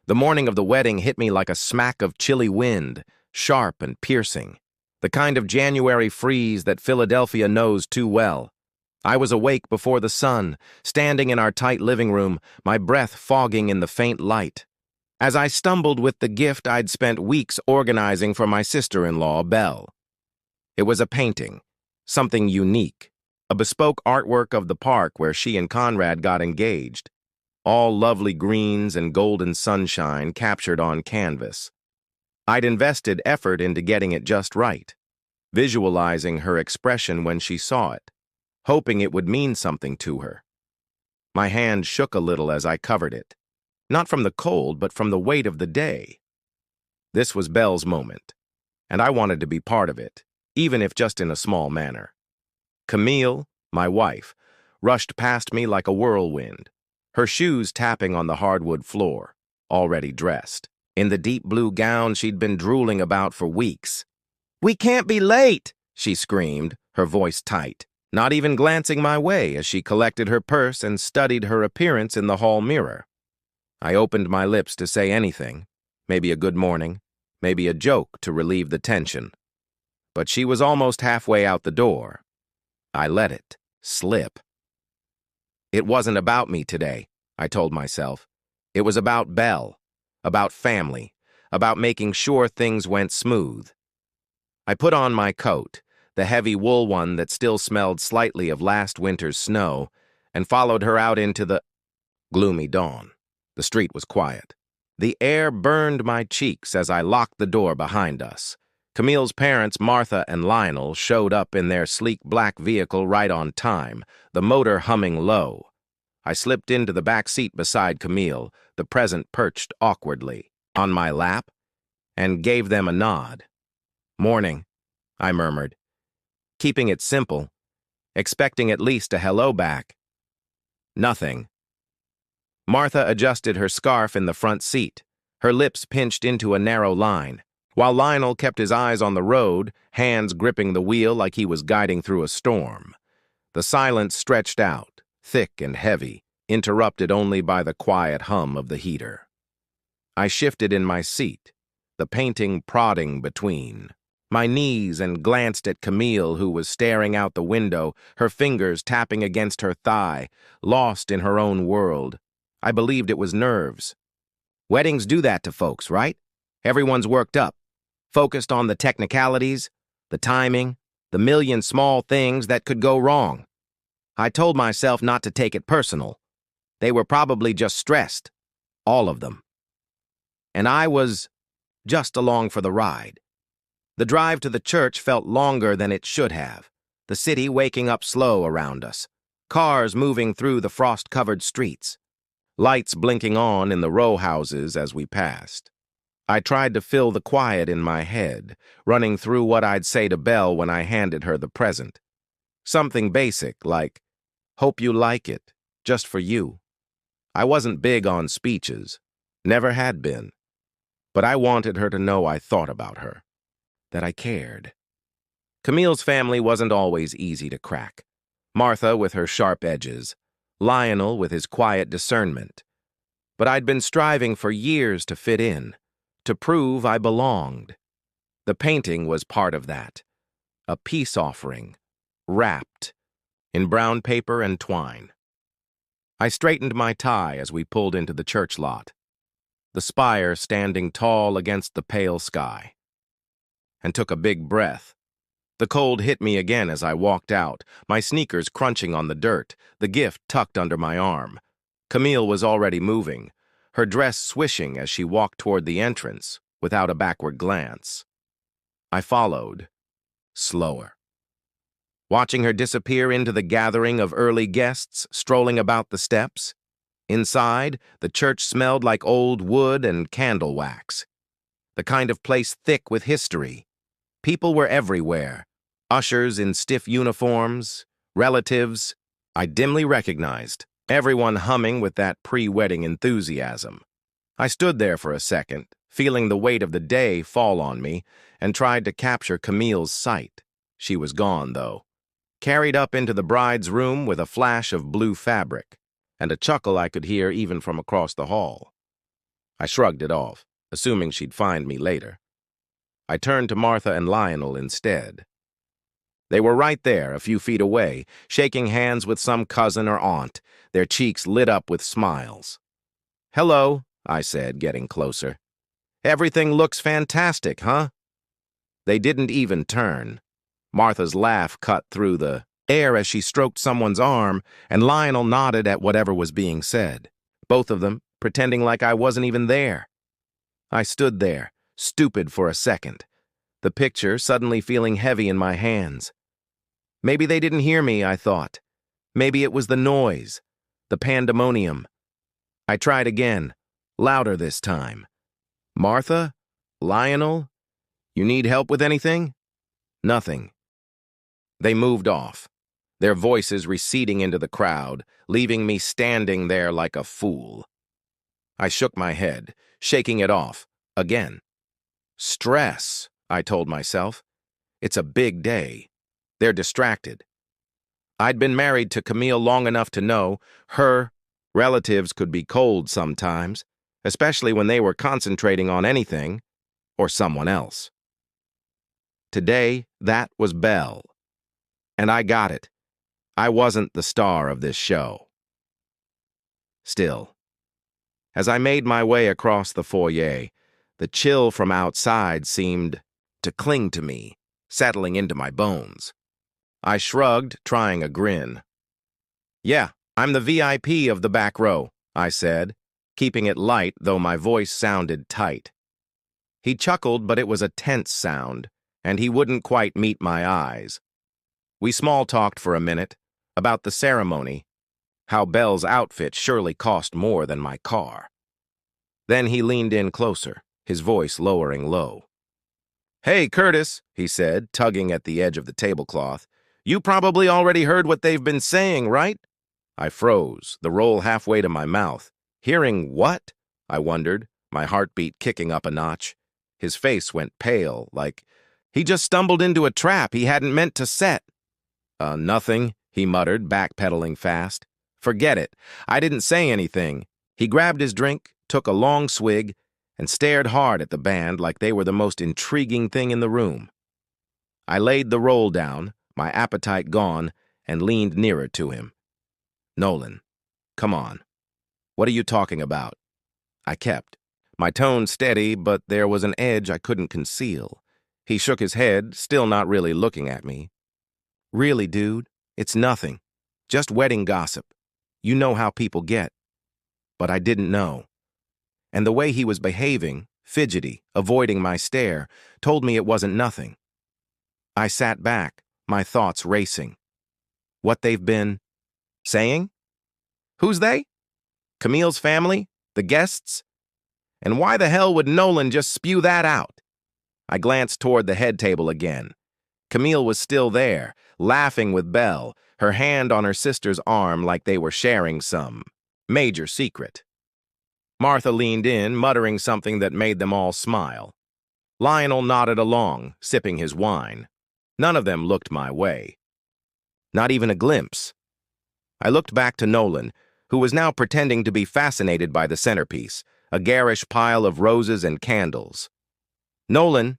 The morning of the wedding hit me like a smack of chilly wind, sharp and piercing. The kind of January freeze that Philadelphia knows too well. I was awake before the sun, standing in our tight living room, my breath fogging in the faint light. As I stumbled with the gift I'd spent weeks organizing for my sister-in-law, Belle. It was a painting, something unique, a bespoke artwork of the park where she and Conrad got engaged. All lovely greens and golden sunshine captured on canvas. I'd invested effort into getting it just right, visualizing her expression when she saw it, hoping it would mean something to her. My hand shook a little as I covered it, not from the cold, but from the weight of the day. This was Belle's moment, and I wanted to be part of it, even if just in a small manner. Camille, my wife, rushed past me like a whirlwind, her shoes tapping on the hardwood floor, already dressed, in the deep blue gown she'd been drooling about for weeks. "We can't be late!" she screamed, her voice tight, not even glancing my way as she collected her purse and studied her appearance in the hall mirror. I opened my lips to say anything, maybe a good morning, maybe a joke to relieve the tension. But she was almost halfway out the door. I let it slip. It wasn't about me today, I told myself. It was about Belle, about family, about making sure things went smooth. I put on my coat, the heavy wool one that still smelled slightly of last winter's snow, and followed her out into the gloomy dawn. The street was quiet. The air burned my cheeks as I locked the door behind us. Camille's parents, Martha and Lionel, showed up in their sleek black vehicle right on time, the motor humming low. I slipped into the back seat beside Camille, the present perched awkwardly on my lap, and gave them a nod. "Morning," I murmured, keeping it simple, expecting at least a hello back. Nothing. Martha adjusted her scarf in the front seat, her lips pinched into a narrow line, while Lionel kept his eyes on the road, hands gripping the wheel like he was guiding through a storm. The silence stretched out, thick and heavy, interrupted only by the quiet hum of the heater. I shifted in my seat, the painting prodding between my knees, and glanced at Camille, who was staring out the window, her fingers tapping against her thigh, lost in her own world. I believed it was nerves. Weddings do that to folks, right? Everyone's worked up, focused on the technicalities, the timing, the million small things that could go wrong. I told myself not to take it personal. They were probably just stressed, all of them. And I was just along for the ride. The drive to the church felt longer than it should have, the city waking up slow around us, cars moving through the frost-covered streets, lights blinking on in the row houses as we passed. I tried to fill the quiet in my head, running through what I'd say to Belle when I handed her the present. Something basic like, "Hope you like it, just for you." I wasn't big on speeches, never had been, but I wanted her to know I thought about her, that I cared. Camille's family wasn't always easy to crack. Martha with her sharp edges, Lionel with his quiet discernment. But I'd been striving for years to fit in, to prove I belonged. The painting was part of that, a peace offering, wrapped in brown paper and twine. I straightened my tie as we pulled into the church lot, the spire standing tall against the pale sky, and took a big breath. The cold hit me again as I walked out, my sneakers crunching on the dirt, the gift tucked under my arm. Camille was already moving, her dress swishing as she walked toward the entrance, without a backward glance. I followed, slower, watching her disappear into the gathering of early guests strolling about the steps. Inside, the church smelled like old wood and candle wax, the kind of place thick with history. People were everywhere, ushers in stiff uniforms, relatives I dimly recognized, everyone humming with that pre-wedding enthusiasm. I stood there for a second, feeling the weight of the day fall on me, and tried to capture Camille's sight. She was gone, though, carried up into the bride's room with a flash of blue fabric, and a chuckle I could hear even from across the hall. I shrugged it off, assuming she'd find me later. I turned to Martha and Lionel instead. They were right there, a few feet away, shaking hands with some cousin or aunt, their cheeks lit up with smiles. "Hello," I said, getting closer. "Everything looks fantastic, huh?" They didn't even turn. Martha's laugh cut through the air as she stroked someone's arm, and Lionel nodded at whatever was being said, both of them pretending like I wasn't even there. I stood there, stupid for a second, the picture suddenly feeling heavy in my hands. Maybe they didn't hear me, I thought. Maybe it was the noise, the pandemonium. I tried again, louder this time. "Martha? Lionel? You need help with anything?" Nothing. They moved off, their voices receding into the crowd, leaving me standing there like a fool. I shook my head, shaking it off, again. Stress, I told myself. It's a big day. They're distracted. I'd been married to Camille long enough to know her relatives could be cold sometimes, especially when they were concentrating on anything or someone else. Today, that was Belle. And I got it. I wasn't the star of this show. Still, as I made my way across the foyer, the chill from outside seemed to cling to me, settling into my bones. I shrugged, trying a grin. "Yeah, I'm the VIP of the back row," I said, keeping it light though my voice sounded tight. He chuckled, but it was a tense sound, and he wouldn't quite meet my eyes. We small-talked for a minute, about the ceremony, how Belle's outfit surely cost more than my car. Then he leaned in closer, his voice lowering low. "Hey, Curtis," he said, tugging at the edge of the tablecloth. "You probably already heard what they've been saying, right?" I froze, the roll halfway to my mouth. Hearing what? I wondered, my heartbeat kicking up a notch. His face went pale, like he just stumbled into a trap he hadn't meant to set. Nothing," he muttered, backpedaling fast. "Forget it. I didn't say anything." He grabbed his drink, took a long swig, and stared hard at the band like they were the most intriguing thing in the room. I laid the roll down, my appetite gone, and leaned nearer to him. "Nolan, come on. What are you talking about?" I kept, my tone steady, but there was an edge I couldn't conceal. He shook his head, still not really looking at me. "Really, dude, it's nothing. Just wedding gossip. You know how people get." But I didn't know. And the way he was behaving, fidgety, avoiding my stare, told me it wasn't nothing. I sat back, my thoughts racing. What they've been saying? Who's they? Camille's family? The guests? And why the hell would Nolan just spew that out? I glanced toward the head table again. Camille was still there, laughing with Belle, her hand on her sister's arm like they were sharing some major secret. Martha leaned in, muttering something that made them all smile. Lionel nodded along, sipping his wine. None of them looked my way. Not even a glimpse. I looked back to Nolan, who was now pretending to be fascinated by the centerpiece, a garish pile of roses and candles. "Nolan,"